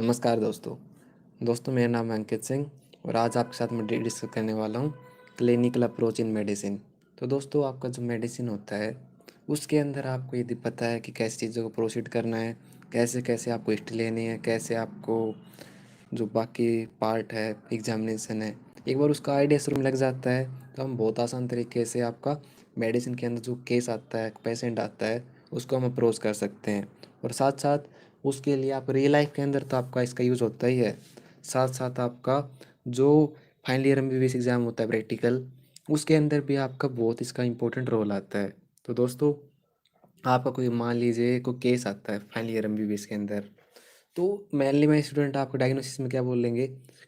नमस्कार दोस्तों। मेरा नाम है अंकित सिंह और आज आपके साथ मैं डिस्कस करने वाला हूँ क्लिनिकल अप्रोच इन मेडिसिन। तो दोस्तों, आपका जो मेडिसिन होता है उसके अंदर आपको यदि पता है कि कैसी चीज़ों को प्रोसीड करना है, कैसे कैसे आपको हिस्ट्री लेनी है, कैसे आपको जो बाकी पार्ट है, एग्जामिनेशन है, एक बार उसका आइडिया शुरू में लग जाता है तो हम बहुत आसान तरीके से आपका मेडिसिन के अंदर जो केस आता है, पेशेंट आता है, उसको हम अप्रोच कर सकते हैं। और साथ साथ उसके लिए आप रियल लाइफ के अंदर तो आपका इसका यूज़ होता ही है, साथ साथ आपका जो फाइनल ईयर एमबीबीएस एग्ज़ाम होता है प्रैक्टिकल, उसके अंदर भी आपका बहुत इसका इंपॉर्टेंट रोल आता है। तो दोस्तों, आपका कोई मान लीजिए कोई केस आता है फाइनल ईयर एमबीबीएस के अंदर, तो मेनली मैं स्टूडेंट आपको डायग्नोसिस में क्या बोलेंगे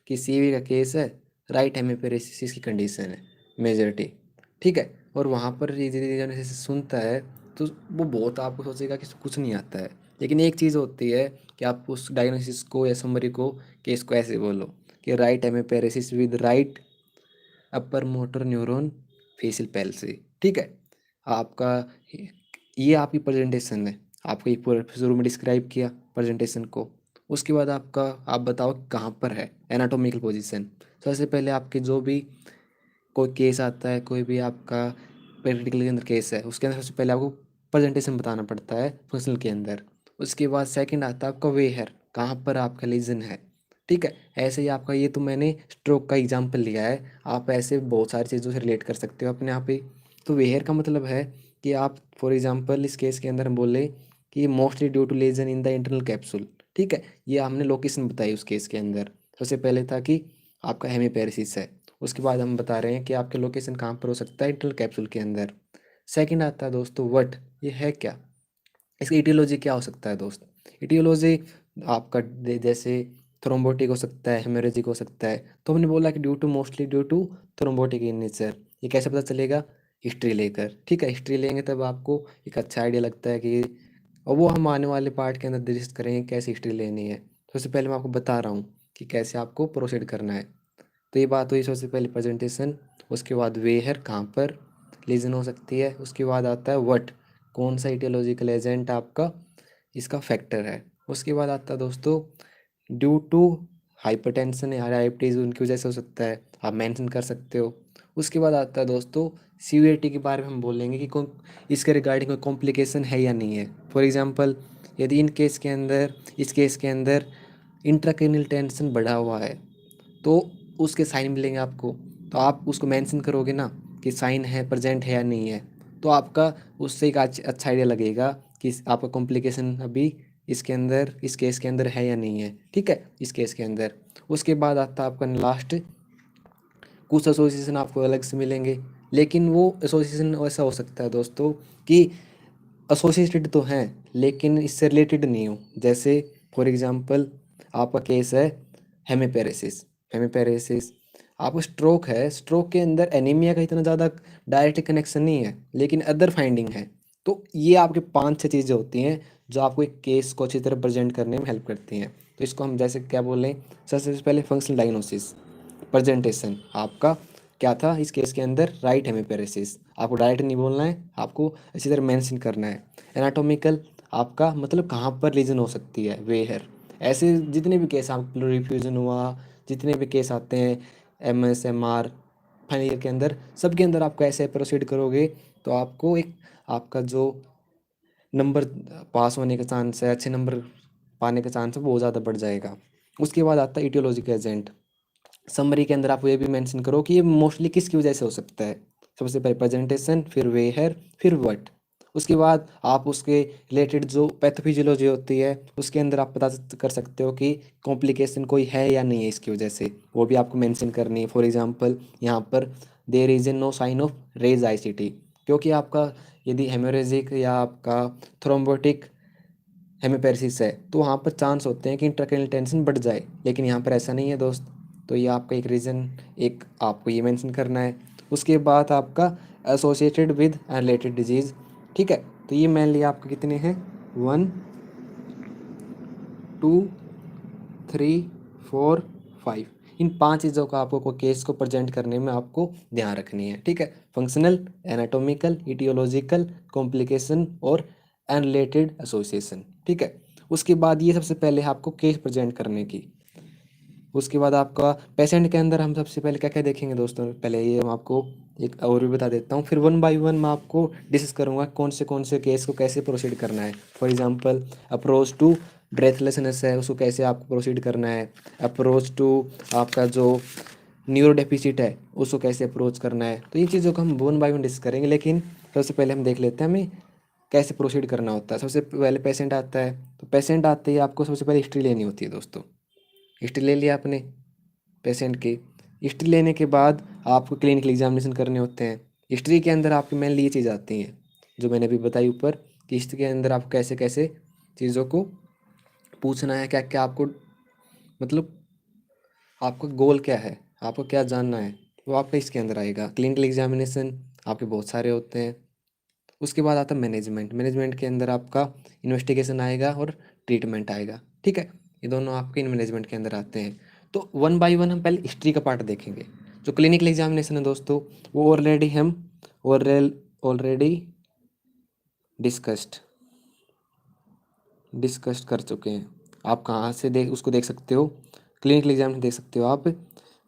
कि सीवी का केस है, राइट हेमिपेरेसिस की कंडीशन है मेजॉरिटी, ठीक है। और वहाँ पर जैसे सुनता है तो वो बहुत आपको सोचेगा कि कुछ नहीं आता है, लेकिन एक चीज़ होती है कि आप उस डायग्नोसिस को या समरी को, केस को ऐसे बोलो कि right hemiparesis with right upper motor neuron facial palsy, ठीक है। आपका ये आपकी प्रेजेंटेशन है, आपको एक पूरा शुरू में डिस्क्राइब किया प्रेजेंटेशन को। उसके बाद आपका आप बताओ कहाँ पर है एनाटोमिकल पोजीशन। सबसे पहले आपके जो भी कोई केस आता है, कोई भी आपका प्रैक्टिकल के अंदर केस है, उसके अंदर सबसे पहले आपको प्रेजेंटेशन बताना पड़ता है फंक्शनल के अंदर। उसके बाद सेकंड आता है आपका वेयर, कहाँ पर आपका लीजन है, ठीक है। ऐसे ही आपका, ये तो मैंने स्ट्रोक का एग्जाम्पल लिया है, आप ऐसे बहुत सारी चीज़ों से रिलेट कर सकते हो अपने आप ही। तो वेयर का मतलब है कि आप फॉर एग्जांपल इस केस के अंदर हम बोले कि mostly due to lesion in the internal capsule, ठीक है। ये हमने लोकेशन बताई उस केस के अंदर। सबसे पहले था कि आपका हेमीपेरेसिस है, उसके बाद हम बता रहे हैं कि आपके लोकेशन कहाँ पर हो सकता है, इंटरनल कैप्सूल के अंदर। सेकंड आता है दोस्तों वट, ये है क्या, इसका इटियोलॉजी क्या हो सकता है दोस्त। इटियोलॉजी आपका जैसे थ्रोम्बोटिक हो सकता है, हेमोरेजिक हो सकता है। तो हमने बोला कि due to mostly due to thrombotic in nature. ये कैसे पता चलेगा, हिस्ट्री लेकर, ठीक है। हिस्ट्री लेंगे तब आपको एक अच्छा आइडिया लगता है कि, और वो हम आने वाले पार्ट के अंदर डिस्कस करेंगे कैसे हिस्ट्री लेनी है। सबसे पहले मैं आपको बता रहा हूँ कि कैसे आपको प्रोसीड करना है। तो ये बात हुई सबसे पहले प्रेजेंटेशन। उसके बाद वेयर, कहाँ पर लीजन हो सकती है। उसके बाद आता है व्हाट, कौन सा इटियोलॉजिकल एजेंट आपका इसका फैक्टर है। उसके बाद आता है दोस्तों ड्यू टू हाइपरटेंशन या डायबिटीज़, उनकी वजह से हो सकता है, आप मेंशन कर सकते हो। उसके बाद आता है दोस्तों सीवीआरटी के बारे में हम बोलेंगे कि कौन इसके रिगार्डिंग कोई कॉम्प्लिकेशन है या नहीं है। फॉर एग्जांपल, यदि इन केस के अंदर, इस केस के अंदर इंट्राक्रेनियल टेंशन बढ़ा हुआ है तो उसके साइन मिलेंगे आपको। तो आप उसको मेंशन करोगे ना कि साइन है, प्रेजेंट है या नहीं है, तो आपका उससे एक अच्छा आइडिया लगेगा कि आपका कॉम्प्लिकेशन अभी इसके अंदर, इस केस के अंदर है या नहीं है, ठीक है, इस केस के अंदर। उसके बाद आता है आपका लास्ट, कुछ एसोसिएशन आपको अलग से मिलेंगे, लेकिन वो एसोसिएशन ऐसा हो सकता है दोस्तों कि एसोसिएटेड तो हैं लेकिन इससे रिलेटेड नहीं हो। जैसे फॉर एग्जांपल आपका केस है हेमिपेरेसिस, हेमिपेरेसिस आपको स्ट्रोक है, स्ट्रोक के अंदर एनीमिया का इतना ज़्यादा डायरेक्ट कनेक्शन नहीं है, लेकिन अदर फाइंडिंग है। तो ये आपके 5-6 चीज़ें होती हैं जो आपको एक केस को अच्छी तरह प्रेजेंट करने में हेल्प करती हैं। तो इसको हम जैसे क्या बोलें, सबसे पहले फंक्शनल डायग्नोसिस, प्रेजेंटेशन आपका क्या था इस केस के अंदर, राइट हेमिपेरेसिस। आपको डायरेक्ट नहीं बोलना है, आपको अच्छी तरह मेंशन करना है। एनाटॉमिकल आपका मतलब कहाँ पर लीजन हो सकती है, वेयर। ऐसे जितने भी केस, आप रिफ्यूजन हुआ, जितने भी केस आते हैं, एमएस एमआर फाइनल ईयर के अंदर, सब के अंदर आपको ऐसे प्रोसीड करोगे तो आपको एक, आपका जो नंबर पास होने का चांस है, अच्छे नंबर पाने का चांस है, वो ज़्यादा बढ़ जाएगा। उसके बाद आता है इटियोलॉजिकल एजेंट। समरी के अंदर आप ये भी मेंशन करो कि ये मोस्टली किसकी वजह से हो सकता है। सबसे पहले प्रेजेंटेशन, फिर वेयर, फिर व्हाट। उसके बाद आप उसके रिलेटेड जो पैथोफिजियोलॉजी होती है उसके अंदर आप पता कर सकते हो कि कॉम्प्लिकेशन कोई है या नहीं है इसकी वजह से, वो भी आपको मेंशन करनी है। फॉर एग्जांपल यहाँ पर there is no sign of raised ICT, क्योंकि आपका यदि हेमोरेजिक या आपका थ्रोम्बोटिक हेमिपेरेसिस है तो वहाँ पर चांस होते हैं कि इंट्राक्रैनियल टेंशन बढ़ जाए, लेकिन यहाँ पर ऐसा नहीं है दोस्त। तो ये आपका एक रीज़न, एक आपको ये मेंशन करना है। उसके बाद आपका associated with and related disease, ठीक है। तो ये मेनली आपके कितने हैं, 1 2 3 4 5, इन 5 चीज़ों का आपको कोई केस को प्रेजेंट करने में आपको ध्यान रखनी है, ठीक है। फंक्शनल, एनाटोमिकल, इटियोलॉजिकल, कॉम्प्लिकेशन और अनरिलेटेड एसोसिएशन, ठीक है। उसके बाद ये सबसे पहले है आपको केस प्रेजेंट करने की। उसके बाद आपका पेशेंट के अंदर हम सबसे पहले क्या क्या देखेंगे दोस्तों, पहले ये मैं आपको एक और भी बता देता हूँ, फिर वन बाय वन मैं आपको डिस्कस करूँगा कौन से केस को कैसे प्रोसीड करना है। For example approach to breathlessness है, उसको कैसे आपको प्रोसीड करना है। अप्रोच टू आपका जो न्यूरो डेफिसिट है उसको कैसे अप्रोच करना है। तो इन चीज़ों को हम वन बाय वन डिस्कस करेंगे, लेकिन सबसे पहले हम देख लेते हैं हमें कैसे प्रोसीड करना होता है। सबसे पहले पेशेंट आता है, तो पेशेंट आते ही आपको सबसे पहले हिस्ट्री लेनी होती है दोस्तों। हिस्ट्री ले लिया आपने पेशेंट की। हिस्ट्री लेने के बाद आपको क्लिनिकल एग्जामिनेशन करने होते हैं। हिस्ट्री के अंदर आपकी मेनली ये चीज़ आती हैं जो मैंने अभी बताई ऊपर, कि हिस्ट्री के अंदर आपको कैसे कैसे चीज़ों को पूछना है, क्या क्या आपको मतलब आपका गोल क्या है, आपको क्या जानना है, वो आपका इसके अंदर आएगा। क्लिनिकल एग्जामिनेशन आपके बहुत सारे होते हैं। उसके बाद आता है मैनेजमेंट। मैनेजमेंट के अंदर आपका इन्वेस्टिगेशन आएगा और ट्रीटमेंट आएगा, ठीक है। ये दोनों आपके इन मैनेजमेंट के अंदर आते हैं। तो वन बाय वन हम पहले हिस्ट्री का पार्ट देखेंगे। जो क्लिनिकल एग्जामिनेशन है दोस्तों, वो ऑलरेडी डिस्कस्ड डिस्कस्ड कर चुके हैं। आप कहाँ से देख उसको देख सकते हो, क्लिनिकल एग्जामिनेशन देख सकते हो आप।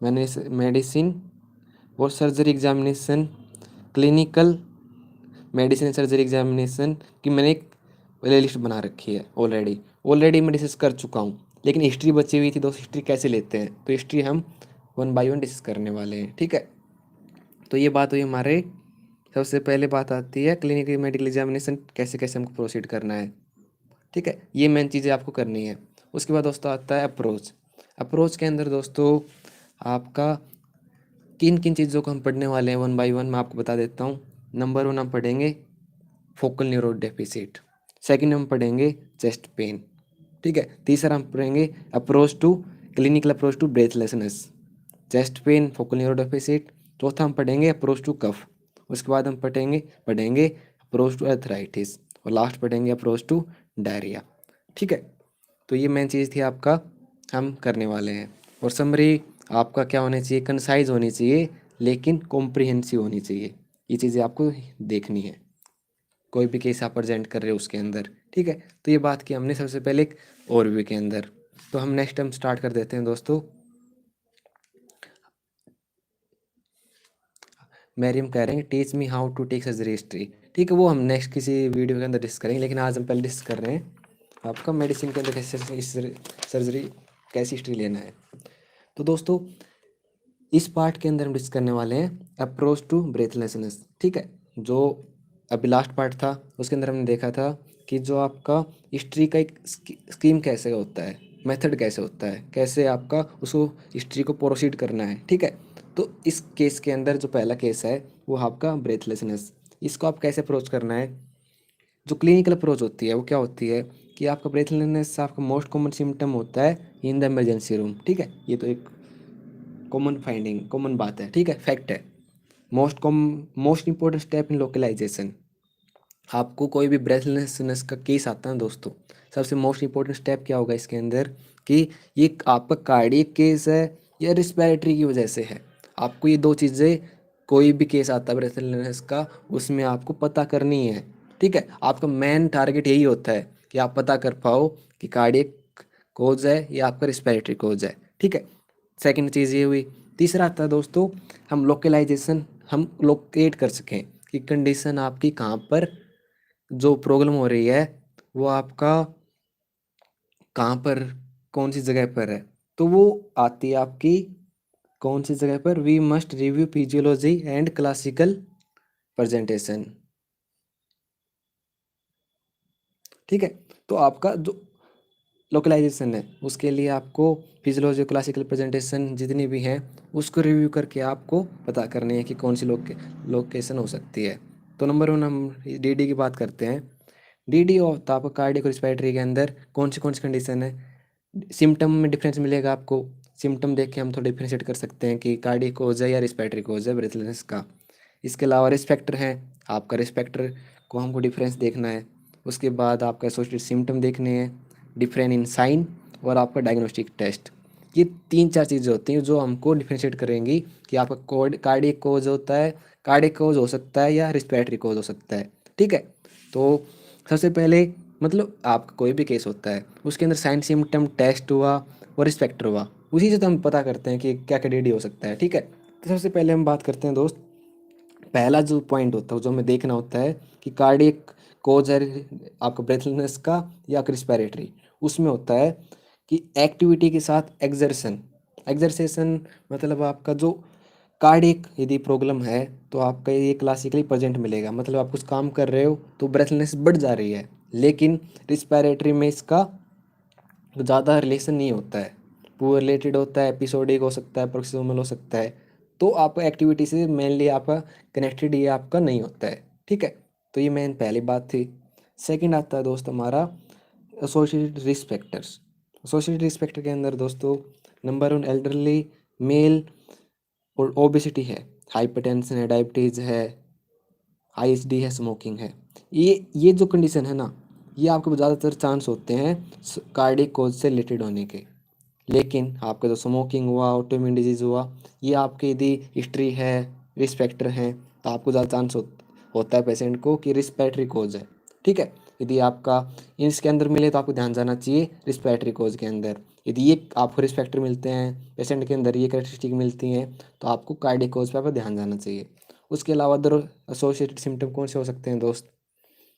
मैंने मेडिसिन और surgery examination, clinical medicine surgery examination की मैंने एक प्ले लिस्ट बना रखी है ऑलरेडी मैं डिस्कस कर चुका हूँ। लेकिन हिस्ट्री बची हुई थी दोस्त, हिस्ट्री कैसे लेते हैं, तो हिस्ट्री हम वन बाय वन डिस्कस करने वाले हैं, ठीक है। तो ये बात हुई हमारे, सबसे पहले बात आती है क्लिनिकल मेडिकल एग्जामिनेशन कैसे कैसे हमको प्रोसीड करना है, ठीक है। ये मेन चीज़ें आपको करनी है। उसके बाद दोस्तों आता है अप्रोच। अप्रोच के अंदर दोस्तों आपका किन किन चीज़ों को हम पढ़ने वाले हैं वन बाय वन मैं आपको बता देता हूँ। नंबर वन हम पढ़ेंगे फोकल न्यूरो डेफिसिट। सेकंड हम पढ़ेंगे चेस्ट पेन, ठीक है। तीसरा हम पढ़ेंगे approach to clinical approach to breathlessness, chest pain, focal neuro deficit. चौथा हम पढ़ेंगे अप्रोच टू कफ। उसके बाद हम पढ़ेंगे पढ़ेंगे अप्रोच टू अर्थराइटिस, और लास्ट पढ़ेंगे अप्रोच टू डायरिया, ठीक है। तो ये मेन चीज़ थी आपका, हम करने वाले हैं। और समरी आपका क्या होनी चाहिए, कंसाइज होनी चाहिए लेकिन कॉम्प्रिहेंसिव होनी चाहिए। ये चीज़ें आपको देखनी है कोई भी केस आप प्रेजेंट कर रहे हो उसके अंदर, ठीक है। तो ये बात की हमने सबसे पहले एक ओवरव्यू के अंदर। तो हम नेक्स्ट टाइम स्टार्ट कर देते हैं दोस्तों। मैरियम कह रहे हैं teach me how to take surgery history, ठीक है। वो हम नेक्स्ट किसी वीडियो के अंदर डिस्कस करेंगे, लेकिन आज हम पहले डिस्कस कर रहे हैं आपका मेडिसिन के अंदर कैसे सर्जरी कैसी हिस्ट्री लेना है। तो दोस्तों इस पार्ट के अंदर हम डिस्कस करने वाले हैं अप्रोच टू ब्रेथलेसनेस, ठीक है। जो अभी लास्ट पार्ट था उसके अंदर हमने देखा था कि जो आपका हिस्ट्री का एक स्कीम कैसे होता है, मेथड कैसे होता है, कैसे आपका उसको हिस्ट्री को प्रोसीड करना है, ठीक है। तो इस केस के अंदर जो पहला केस है वो आपका ब्रेथलेसनेस, इसको आप कैसे अप्रोच करना है। जो क्लिनिकल अप्रोच होती है वो क्या होती है कि आपका ब्रेथलेसनेस आपका मोस्ट कॉमन सिम्टम होता है इन द इमरजेंसी रूम, ठीक है। ये तो एक कॉमन फाइंडिंग कॉमन बात है, ठीक है, फैक्ट है। Most important step in localisation, आपको कोई भी ब्रेथलेसनेस का केस आता है दोस्तों, सबसे मोस्ट इंपॉर्टेंट स्टेप क्या होगा इसके अंदर कि ये आपका कार्डियक केस है या रिस्पिरेटरी की वजह से है। आपको ये दो चीज़ें, कोई भी केस आता है ब्रेथलेसनेस का उसमें आपको पता करनी है, ठीक है। आपका मेन टारगेट यही होता है कि आप पता कर पाओ कि कार्डियक कोज है या आपका रिस्पिरेटरी कोज है, ठीक है। सेकंड चीज़ ये हुई। तीसरा आता है दोस्तों हम लोकलाइजेशन, हम लोकेट कर सकें कि कंडीशन आपकी कहाँ पर जो प्रॉब्लम हो रही है वो आपका कहाँ पर, कौन सी जगह पर है। तो वो आती है आपकी कौन सी जगह पर, we must review physiology and classical presentation, ठीक है। तो आपका जो लोकलाइजेशन है उसके लिए आपको फिजियोलॉजी क्लासिकल प्रेजेंटेशन जितनी भी हैं उसको रिव्यू करके आपको पता करनी है कि कौन सी लोकेशन हो सकती है। तो नंबर वन हम डीडी की बात करते हैं। डीडी होता है आपका कार्डियक रिस्पिरेटरी के अंदर कौन सी कंडीशन है। सिम्टम में डिफरेंस मिलेगा आपको, सिम्टम देख के हम थोड़ा डिफ्रेंशिएट कर सकते हैं कि कार्डियक कोज है या रिस्पिरेटरी कोज है ब्रेथलेसनेस का। इसके अलावा रिस्क फैक्टर हैं, आपका रिस्क फैक्टर को हमको डिफरेंस देखना है। उसके बाद आपका एसोसिएटेड सिम्टम देखने हैं, डिफरेंट इन साइन, और आपका डायग्नोस्टिक टेस्ट। ये तीन चार चीज़ें होती हैं जो हमको डिफ्रेंशिएट करेंगी कि आपका कोड कार्डियक कोज होता है, कार्डियक कोज हो सकता है या रिस्पिरेटरी कोज हो सकता है, ठीक है। तो सबसे पहले मतलब आपका कोई भी केस होता है उसके अंदर साइन सिम्टम टेस्ट हुआ और रिस्पेक्टर हुआ, उसी से तो हम पता करते हैं कि क्या क्या डेडी हो सकता है। ठीक है, तो सबसे पहले हम बात करते हैं दोस्त, पहला जो पॉइंट होता है जो हमें देखना होता है कि कार्डियक कोज है आपका ब्रेथलेसनेस का या रिस्पिरेटरी, उसमें होता है कि एक्टिविटी के साथ एक्सर्शन। एक्सरसेशन मतलब आपका जो कार्डियक यदि प्रॉब्लम है तो आपका ये क्लासिकली प्रेजेंट मिलेगा, मतलब आप कुछ काम कर रहे हो तो ब्रेथलेसनेस बढ़ जा रही है, लेकिन रिस्पिरेटरी में इसका ज़्यादा रिलेशन नहीं होता है, वो रिलेटेड होता है, एपिसोडिक हो सकता है, प्रोक्सिमल हो सकता है, तो आपका एक्टिविटी से मेनली आपका कनेक्टेड ये आपका नहीं होता है। ठीक है, तो ये मेन पहली बात थी। सेकंड आता है दोस्त हमारा associated risk factors. Associated risk factor के अंदर दोस्तों नंबर 1 एल्डरली मेल और ओबेसिटी है, हाइपरटेंशन है, डायबिटीज़ है, आईएसडी है, स्मोकिंग है। ये जो कंडीशन है ना, ये आपको ज़्यादातर चांस होते हैं कार्डियक कोज से रिलेटेड होने के। लेकिन आपका जो स्मोकिंग हुआ, ऑटोइम्यून डिजीज़ हुआ, ये आपकी यदि हिस्ट्री है, रिस्क फैक्टर हैं, तो आपको ज़्यादा चांस होता है पेशेंट को कि रिस्पिरेटरी कोज है। ठीक है, यदि आपका इसके अंदर मिले तो आपको ध्यान जाना चाहिए रिस्पिरेटरी कोज के अंदर। यदि ये आपको रिस्क फैक्टर मिलते हैं पेशेंट के अंदर, ये कैरेक्टरिस्टिक मिलती हैं, तो आपको कार्डियक कोज पर आपको ध्यान जाना चाहिए। उसके अलावा अदर एसोसिएटेड सिम्टम कौन से हो सकते हैं दोस्त?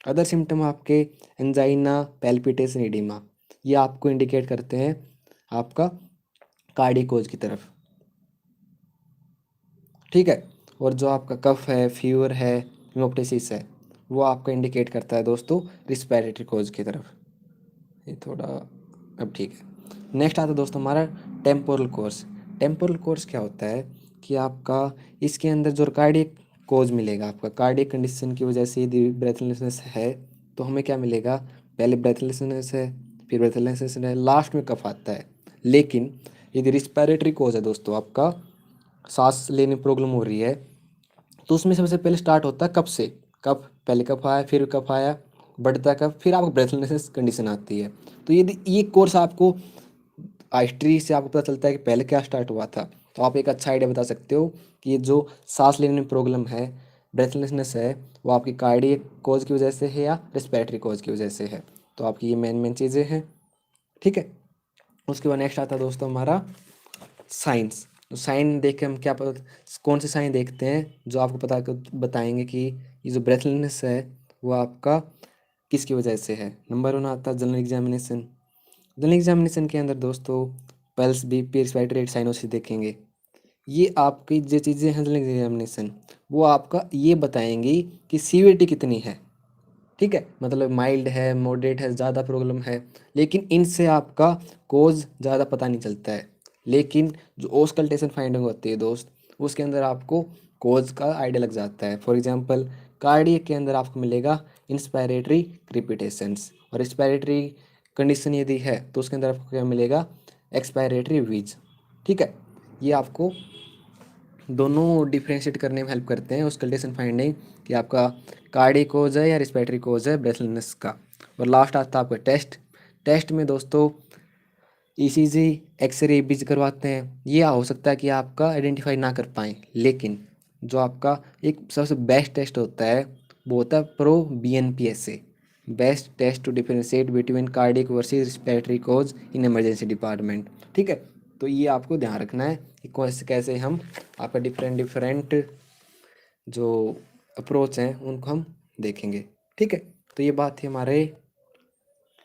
अदर सिम्टम आपके एंजाइना, पैल्पिटेशन, एडिमा, ये आपको इंडिकेट करते हैं आपका कार्डिकोज की तरफ। ठीक है, और जो आपका कफ है, फीवर है, हिमोप्टिसिस है, वो आपका इंडिकेट करता है दोस्तों रिस्पिरेटरी कोज की तरफ। ये थोड़ा अब ठीक है। नेक्स्ट आता है दोस्तों हमारा टेम्पोरल कोर्स। टेम्पोरल कोर्स क्या होता है कि आपका इसके अंदर जो कार्डियक कोज मिलेगा, आपका कार्डियक कंडीशन की वजह से यदि ब्रेथलेसनेस है तो हमें क्या मिलेगा, पहले ब्रेथलेसनेस है, फिर ब्रेथलेसनेस है, लास्ट में कफ आता है। लेकिन यदि रिस्पिरेटरी कोज है दोस्तों, आपका सांस लेने में प्रॉब्लम हो रही है, तो उसमें सबसे पहले स्टार्ट होता है कफ से। कफ पहले कफ आया, फिर कफ आया, बढ़ता है कफ, फिर आपको ब्रेथलेसनेस कंडीशन आती है। तो यदि ये कोर्स आपको हिस्ट्री से आपको पता चलता है कि पहले क्या स्टार्ट हुआ था, तो आप एक अच्छा आइडिया बता सकते हो कि ये जो सांस लेने में प्रॉब्लम है, ब्रेथलेसनेस है, वो आपकी कार्डियक कोज की वजह से है या रिस्पिरेटरी कोज की वजह से है। तो आपकी ये मेन मेन चीज़ें हैं। ठीक है, उसके बाद नेक्स्ट आता है दोस्तों हमारा साइंस। तो साइन देख के हम क्या पता, कौन से साइन देखते हैं जो आपको बताएंगे कि ये जो ब्रेथलेसनेस है वो आपका किसकी वजह से है। नंबर 1 आता है जनरल एग्जामिनेशन। जनरल एग्जामिनेशन के अंदर दोस्तों pulse, BP, respiratory rate, cyanosis देखेंगे। ये आपकी जो चीज़ें हैं जनरल एग्जामिनेशन, वो आपका ये बताएंगी कि सीवियरिटी कितनी है। ठीक है, मतलब माइल्ड है, मॉडरेट है, ज़्यादा प्रॉब्लम है, लेकिन इनसे आपका कोज ज़्यादा पता नहीं चलता है। लेकिन जो ऑस्कल्टेशन फाइंडिंग होती है दोस्त, उसके अंदर आपको कोज का आइडिया लग जाता है। फॉर एग्जांपल कार्डियक के अंदर आपको मिलेगा इंस्पायरेटरी क्रिपिटेशंस, और इंस्पायरेटरी कंडीशन यदि है तो उसके अंदर आपको क्या मिलेगा, एक्सपायरेटरी वीज। ठीक है, ये आपको दोनों डिफ्रेंशिएट करने में हेल्प करते हैं ऑस्कल्टेशन फाइंडिंग कि आपका कार्डियक कोज है या रिस्पिरेटरी कोज है ब्रेथलेसनेस का। और लास्ट आता है आपका टेस्ट। टेस्ट में दोस्तों ईसीजी, एक्सरे, बीज करवाते हैं। ये हो सकता है कि आपका आइडेंटिफाई ना कर पाएँ, लेकिन जो आपका एक सबसे बेस्ट टेस्ट होता है वो होता है pro BNPSA, best test to differentiate between cardiac versus respiratory cause in emergency department. ठीक है, तो ये आपको ध्यान रखना है कि कैसे कैसे हम आपका डिफरेंट डिफरेंट जो अप्रोच हैं उनको हम देखेंगे। ठीक है, तो ये बात थी हमारे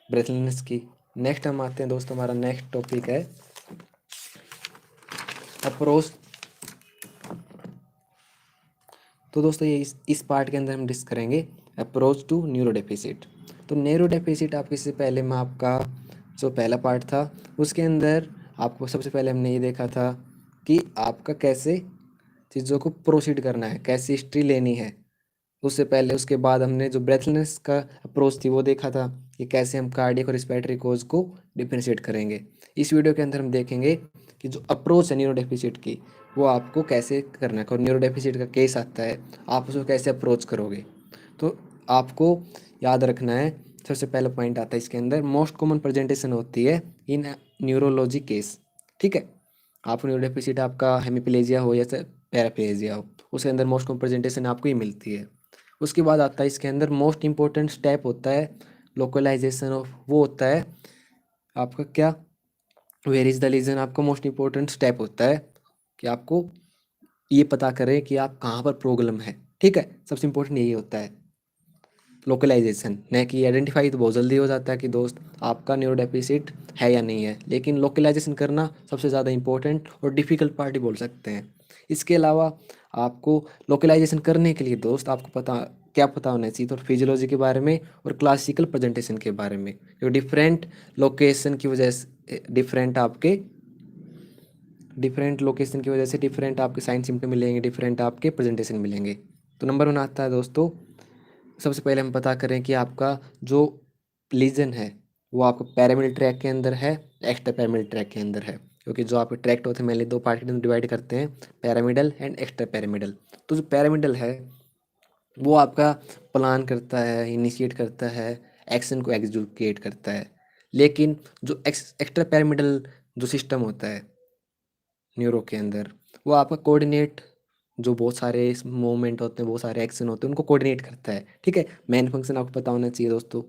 ब्रेथलेसनेस की। नेक्स्ट हम आते हैं दोस्तों, हमारा नेक्स्ट टॉपिक है अप्रोच। तो दोस्तों ये इस पार्ट के अंदर हम डिस्कस करेंगे अप्रोच टू न्यूरो डेफिसिट। तो न्यूरो डेफिसिट आपके से पहले मैं आपका जो पहला पार्ट था उसके अंदर आपको सबसे पहले हमने ये देखा था कि आपका कैसे चीज़ों को प्रोसीड करना है, कैसी हिस्ट्री लेनी है। उससे पहले उसके बाद हमने जो ब्रेथलेसनेस का अप्रोच थी वो देखा था कि कैसे हम कार्डियक और रिस्पिरेटरी कोज को डिफरेंशिएट करेंगे। इस वीडियो के अंदर हम देखेंगे कि जो अप्रोच है न्यूरो डेफिसिट की वो आपको कैसे करना है, और न्यूरो डेफिसिट का केस आता है आप उसको कैसे अप्रोच करोगे। तो आपको याद रखना है, सबसे पहला पॉइंट आता है इसके अंदर मोस्ट कॉमन प्रेजेंटेशन होती है इन न्यूरोलॉजी केस। ठीक है, आपको न्यूरो डेफिसिट आपका हेमिप्लेजिया हो या पैराप्लेजिया हो, उसके अंदर मोस्ट कॉमन प्रेजेंटेशन आपको ही मिलती है। उसके बाद आता है इसके अंदर मोस्ट इंपॉर्टेंट स्टेप होता है लोकलाइजेशन ऑफ वो होता है आपका क्या, वेयर इज़ द लीजन, आपका मोस्ट इंपॉर्टेंट स्टेप होता है कि आपको ये पता करें कि आप कहाँ पर प्रॉब्लम है। ठीक है, सबसे इंपॉर्टेंट यही होता है लोकलाइजेशन, न कि आइडेंटिफाई तो बहुत जल्दी हो जाता है कि दोस्त आपका न्यूरो डेफिसिट है या नहीं है, लेकिन लोकलाइजेशन करना सबसे ज़्यादा इंपॉर्टेंट और डिफ़िकल्ट पार्ट ही बोल सकते हैं। इसके अलावा आपको लोकलाइजेशन करने के लिए दोस्त आपको क्या पता होना चाहिए, तो फिजियोलॉजी के बारे में और क्लासिकल प्रेजेंटेशन के बारे में, जो डिफरेंट लोकेशन की वजह से डिफरेंट लोकेशन की वजह से डिफरेंट आपके साइन सिम्टम मिलेंगे, डिफरेंट आपके प्रेजेंटेशन मिलेंगे। तो नंबर 1 आता है दोस्तों, सबसे पहले हम पता करें कि आपका जो लीजन है वो आपका पैरामिडल ट्रैक के अंदर है, एक्स्ट्रा पैरामिडल ट्रैक के अंदर है, क्योंकि जो आपके ट्रैक्ट होते हैं मेनली 2 पार्ट के अंदर डिवाइड करते हैं, पैरामिडल एंड एक्स्ट्रा पैरामिडल। तो जो पैरामिडल है वो आपका प्लान करता है, इनिशिएट करता है, एक्शन को एग्जीक्यूट करता है। लेकिन जो एक्स्ट्रा पैरामिडल जो सिस्टम होता है न्यूरो के अंदर, वो आपका कोऑर्डिनेट, जो बहुत सारे मूवमेंट होते हैं, बहुत सारे एक्शन होते हैं, उनको कोऑर्डिनेट करता है। ठीक है, मेन फंक्शन आपको पता होना चाहिए दोस्तों।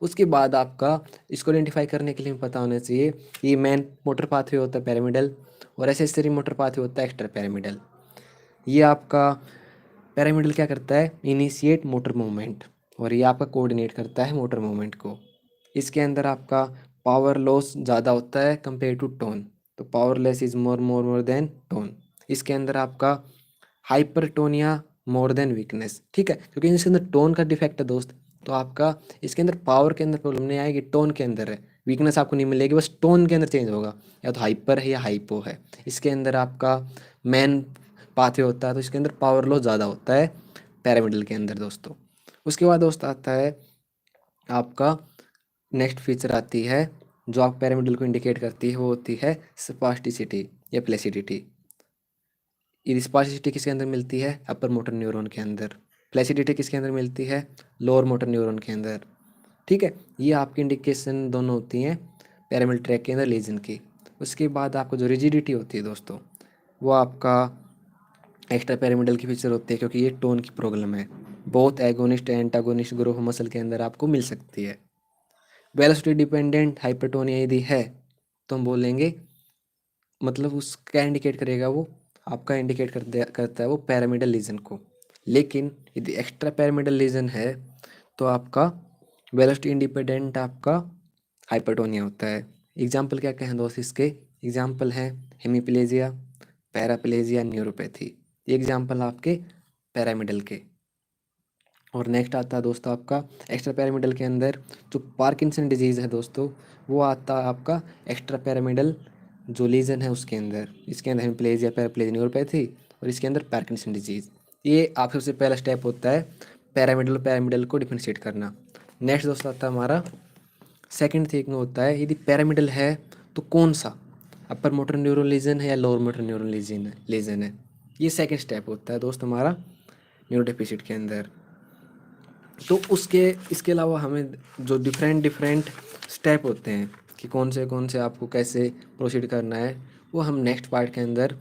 उसके बाद आपका इसको आइडेंटिफाई करने के लिए पता होना चाहिए कि मेन मोटर पाथवे होता है पैरामिडल और एसेसरी मोटर पाथवे होता है एक्स्ट्रा पैरामिडल। ये आपका पैरामिडल क्या करता है, इनिशिएट मोटर मूवमेंट, और ये आपका कोऑर्डिनेट करता है मोटर मूवमेंट को। इसके अंदर आपका पावर लॉस ज़्यादा होता है कंपेयर टू टोन, तो power less is more than tone. इसके अंदर आपका हाइपरटोनिया मोर देन वीकनेस। ठीक है, क्योंकि इसके अंदर टोन का डिफेक्ट है दोस्त, तो आपका इसके अंदर पावर के अंदर प्रॉब्लम नहीं आएगी, टोन के अंदर है, वीकनेस आपको नहीं मिलेगी, बस टोन के अंदर चेंज होगा, या तो हाइपर है या हाइपो है। इसके अंदर आपका मेन पाथवे होता है, तो इसके अंदर पावर लॉस ज़्यादा होता है पैरामिडल के अंदर दोस्तों। उसके बाद दोस्त आता है आपका नेक्स्ट फीचर आती है जो आप पैरामिडल को इंडिकेट करती है, वो होती है स्पास्टिसिटी या प्लेसिडिटी। ये स्पास्टिसिटी किसके अंदर मिलती है, अपर मोटर न्यूरॉन के अंदर। प्लेसिडिटी किसके अंदर मिलती है, लोअर मोटर न्यूरॉन के अंदर। ठीक है, ये आपकी इंडिकेशन दोनों होती हैं पैरामिडल ट्रैक के अंदर लीजन की। उसके बाद आपको जो रिजिडिटी होती है दोस्तों, वो आपका एक्स्ट्रा पैरामिडल की फीचर होती है, क्योंकि ये टोन की प्रॉब्लम है। बहुत एगोनिस्ट एंटागोनिस्ट ग्रोथ मसल के अंदर आपको मिल सकती है। वेलोसिटी डिपेंडेंट हाइपरटोनिया यदि है तो हम बोलेंगे, मतलब उसका इंडिकेट करेगा वो, आपका इंडिकेट करता है वो पैरामिडल लीजन को। लेकिन यदि एक्स्ट्रा पैरामिडल लीजन है तो आपका वेलोसिटी इंडिपेंडेंट आपका हाइपरटोनिया होता है। एग्जाम्पल क्या कहें दोस्त इसके, एग्जाम्पल हैं हेमीप्लेजिया, पैराप्लेजिया, न्यूरोपैथी। ये एग्जाम्पल आपके पैरामिडल के। और नेक्स्ट आता है दोस्तों आपका एक्स्ट्रा पैरामिडल के अंदर जो पार्किंसन डिजीज़ है दोस्तों, वो आता है आपका एक्स्ट्रा पैरामिडल जो लीजन है उसके अंदर। इसके अंदर हेमीप्लेजिया, पैराप्लेजिया, न्यूरोपैथी, और इसके अंदर पार्किंसन डिजीज़। ये आप सबसे पहला स्टेप होता है पैरामिडल को डिफरेंशिएट करना। नेक्स्ट दोस्तों आता है हमारा सेकंड थिंग होता है, यदि पैरामिडल है तो कौन सा, अपर मोटर न्यूरॉन लीजन है या लोअर मोटर न्यूरॉन लीजन है। ये सेकंड स्टेप होता है दोस्त हमारा न्यूरो डेफिसिट के अंदर। तो इसके अलावा हमें जो डिफरेंट स्टेप होते हैं कि कौन से आपको कैसे प्रोसीड करना है, वो हम नेक्स्ट पार्ट के अंदर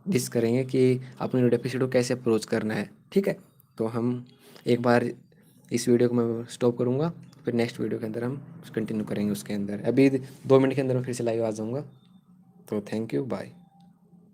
डिस्कस करेंगे कि अपने डेफिसिट को कैसे अप्रोच करना है। ठीक है, तो हम एक बार इस वीडियो को मैं स्टॉप करूँगा, फिर नेक्स्ट वीडियो के अंदर हम कंटिन्यू करेंगे उसके अंदर। अभी 2 मिनट के अंदर मैं फिर से लाइव आ जाऊँगा। तो थैंक यू, बाय।